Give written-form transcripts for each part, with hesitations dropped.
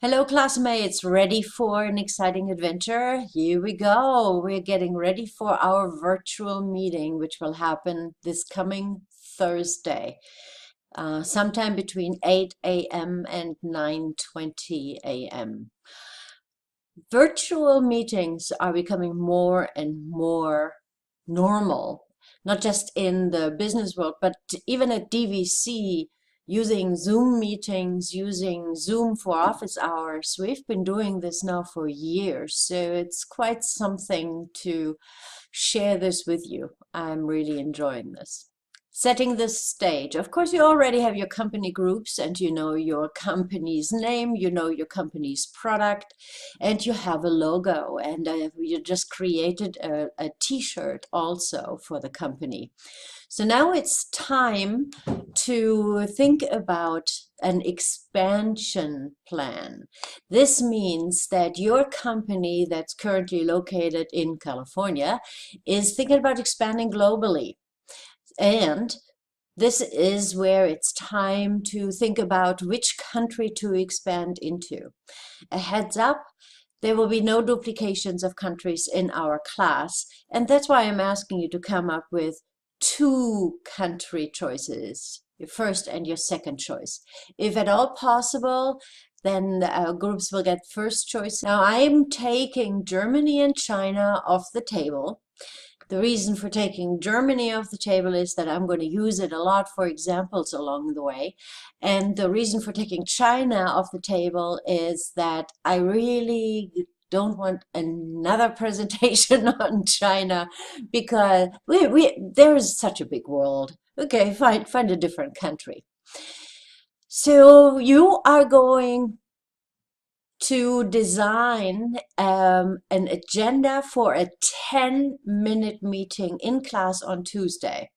Hello, classmates. Ready for an exciting adventure? Here we go. We're getting ready for our virtual meeting, which will happen this coming Thursday, sometime between 8 a.m. and 9:20 a.m. Virtual meetings are becoming more and more normal, not just in the business world, but even at DVC, using Zoom meetings, using Zoom for office hours. We've been doing this now for years, so it's quite something to share this with you. I'm really enjoying this. Setting the stage. Of course, you already have your company groups and you know your company's name, you know your company's product, and you have a logo. And you just created a t-shirt also for the company. So now it's time to think about an expansion plan. This means that your company that's currently located in California is thinking about expanding globally. And this is where it's time to think about which country to expand into. A heads up, there will be no duplications of countries in our class, and that's why I'm asking you to come up with 2 country choices, your first and your second choice. If at all possible, then groups will get first choice. Now I'm taking Germany and China off the table. The reason for taking Germany off the table is that I'm going to use it a lot for examples along the way. And the reason for taking China off the table is that I really don't want another presentation on China because there is such a big world. Okay, find a different country. So you are going to design an agenda for a 10-minute meeting in class on Tuesday.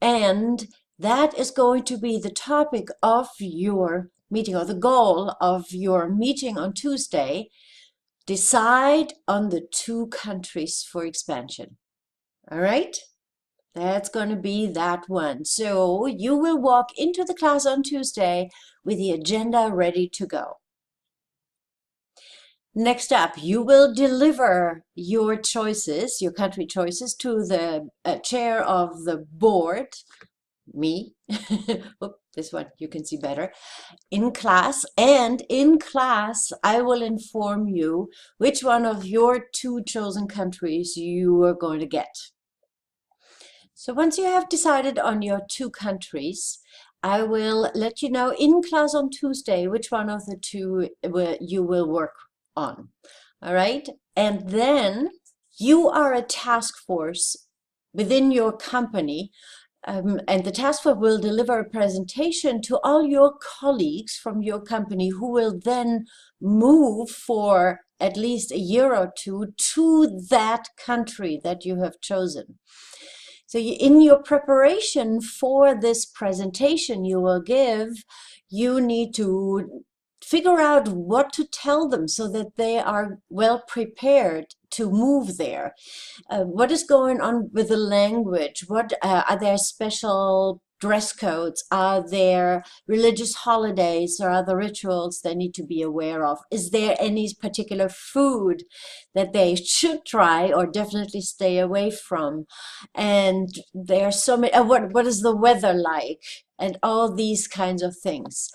And that is going to be the topic of your meeting, or the goal of your meeting on Tuesday. Decide on the 2 countries for expansion. All right? That's going to be that one. So you will walk into the class on Tuesday with the agenda ready to go. Next up, you will deliver your choices, your country choices, to the chair of the board, me. Oop, this one you can see better, in class. And in class, I will inform you which one of your 2 chosen countries you are going to get. So once you have decided on your 2 countries, I will let you know in class on Tuesday which one of the 2 you will work on. All right, and then you are a task force within your company, and the task force will deliver a presentation to all your colleagues from your company, who will then move for at least a year or 2 to that country that you have chosen. So in your preparation for this presentation you will give, you need to figure out what to tell them so that they are well prepared to move there. What is going on with the language? What are there special dress codes? Are there religious holidays or other rituals they need to be aware of? Is there any particular food that they should try or definitely stay away from? And there are so many, what is the weather like? And all these kinds of things.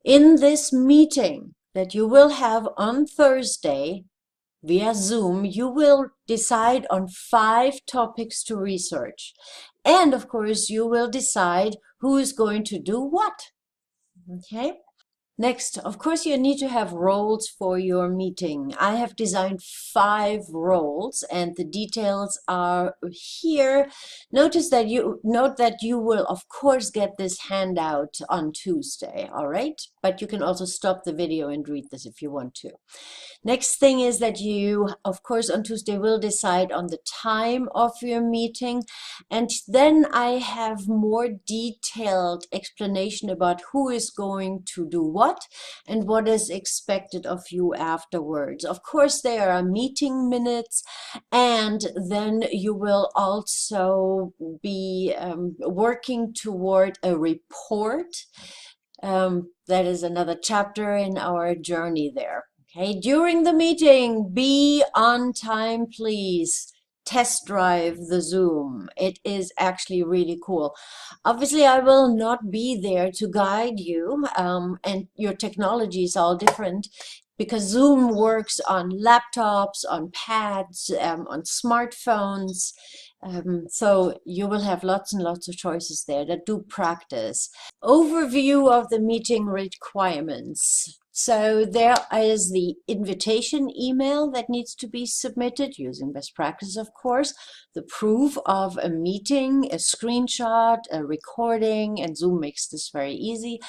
In this meeting that you will have on Thursday via Zoom, you will decide on 5 topics to research. And of course, you will decide who is going to do what. Okay? Next, of course, you need to have roles for your meeting. I have designed 5 roles and the details are here. Note that you will, of course, get this handout on Tuesday, all right? But you can also stop the video and read this if you want to. Next thing is that you, of course, on Tuesday will decide on the time of your meeting. And then I have more detailed explanation about who is going to do what and what is expected of you afterwards. Of course, there are meeting minutes, and then you will also be working toward a report. That is another chapter in our journey there. Okay, during the meeting, be on time, please. Test drive the Zoom. It is actually really cool. Obviously, I will not be there to guide you, and your technology is all different because Zoom works on laptops, on pads, on smartphones. So you will have lots and lots of choices there that do practice. Overview of the meeting requirements. So there is the invitation email that needs to be submitted using best practice, of course, the proof of a meeting, a screenshot, a recording, and Zoom makes this very easy,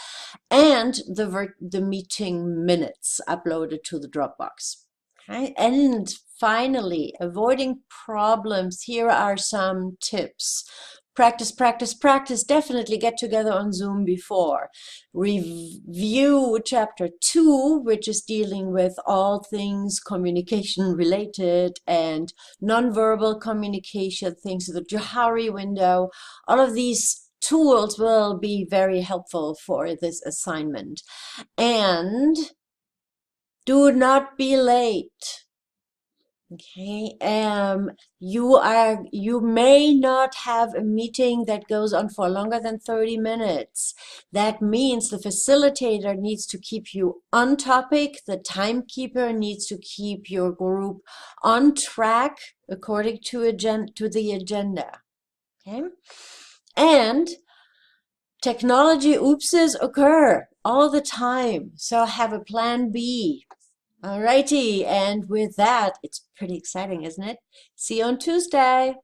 and the meeting minutes uploaded to the Dropbox. Okay. And finally, avoiding problems. Here are some tips. Practice, practice, practice. Definitely get together on Zoom before. Review chapter 2, which is dealing with all things communication related and nonverbal communication, things, the Johari window. All of these tools will be very helpful for this assignment. And do not be late. Okay, you may not have a meeting that goes on for longer than 30 minutes. That means the facilitator needs to keep you on topic. The timekeeper needs to keep your group on track according to the agenda. Okay, and technology oopses occur all the time, so have a plan B. Alrighty, and with that, it's pretty exciting, isn't it? See you on Tuesday.